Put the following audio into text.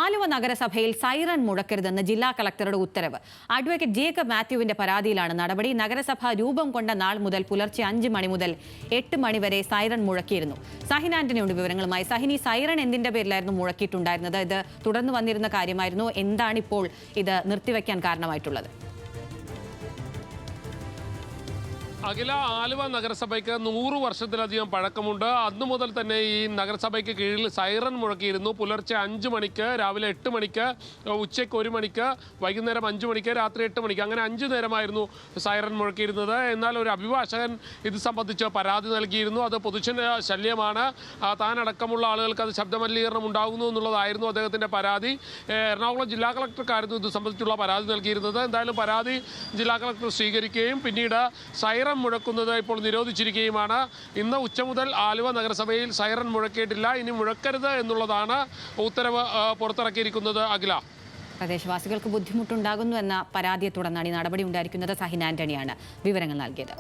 ആലുവ നഗരസഭയിൽ സൈറൺ മുഴക്കരുതെന്ന് ജില്ലാ കളക്ടറുടെ ഉത്തരവ്. അഡ്വക്കേറ്റ് ജേക്കബ് മാത്യുവിന്റെ പരാതിയിലാണ് നടപടി. നഗരസഭ രൂപം കൊണ്ട നാൾ മുതൽ പുലർച്ചെ 5 മണി മുതൽ 8 മണി വരെ സൈറൺ മുഴക്കിയിരുന്നു. സഹിൻ ആന്റണിയുണ്ട് വിവരങ്ങളുമായി. സഹിനി, സൈറൺ എന്തിന്റെ പേരിലായിരുന്നു മുഴക്കിയിട്ടുണ്ടായിരുന്നത്? ഇത് തുടർന്ന് വന്നിരുന്ന കാര്യമായിരുന്നു. എന്താണ് ഇപ്പോൾ ഇത് നിർത്തിവെക്കാൻ കാരണമായിട്ടുള്ളത്? അഖില, ആലുവ നഗരസഭയ്ക്ക് 100 വർഷത്തിലധികം പഴക്കമുണ്ട്. അന്നു മുതൽ തന്നെ ഈ നഗരസഭയ്ക്ക് കീഴിൽ സൈറൺ മുഴക്കിയിരുന്നു. പുലർച്ചെ 5 മണിക്ക്, രാവിലെ 8 മണിക്ക്, ഉച്ചയ്ക്ക് 1 മണിക്ക്, വൈകുന്നേരം 5 മണിക്ക്, രാത്രി 8 മണിക്ക്, അങ്ങനെ 5 നേരമായിരുന്നു സൈറൺ മുഴക്കിയിരുന്നത്. എന്നാൽ ഒരു അഭിഭാഷകൻ ഇത് സംബന്ധിച്ച് പരാതി നൽകിയിരുന്നു. അത് പൊതുജന ശല്യമാണ്, താനടക്കമുള്ള ആളുകൾക്ക് അത് ശബ്ദമലിനീകരണം ഉണ്ടാകുന്നു എന്നുള്ളതായിരുന്നു അദ്ദേഹത്തിൻ്റെ പരാതി. എറണാകുളം ജില്ലാ കളക്ടർക്കായിരുന്നു ഇത് സംബന്ധിച്ചുള്ള പരാതി നൽകിയിരുന്നത്. എന്തായാലും പരാതി ജില്ലാ കളക്ടർ സ്വീകരിക്കുകയും പിന്നീട് സൈറൺ മുഴക്കുന്നത് ഇപ്പോൾ നിരോധിച്ചിരിക്കുകയുമാണ്. ഇന്ന് ഉച്ച മുതൽ ആലുവ നഗരസഭയിൽ സൈറൺ മുഴക്കിയിട്ടില്ല. ഇനി മുഴക്കരുത് എന്നുള്ളതാണ് ഉത്തരവ് പുറത്തിറക്കിയിരിക്കുന്നത്. അഖില, പ്രദേശവാസികൾക്ക് ബുദ്ധിമുട്ടുണ്ടാകുന്നു എന്ന പരാതിയെ തുടർന്നാണ് ഈ നടപടി ഉണ്ടായിരിക്കുന്നത്. സഹിൻ ആന്റണിയാണ് വിവരങ്ങൾ നൽകിയത്.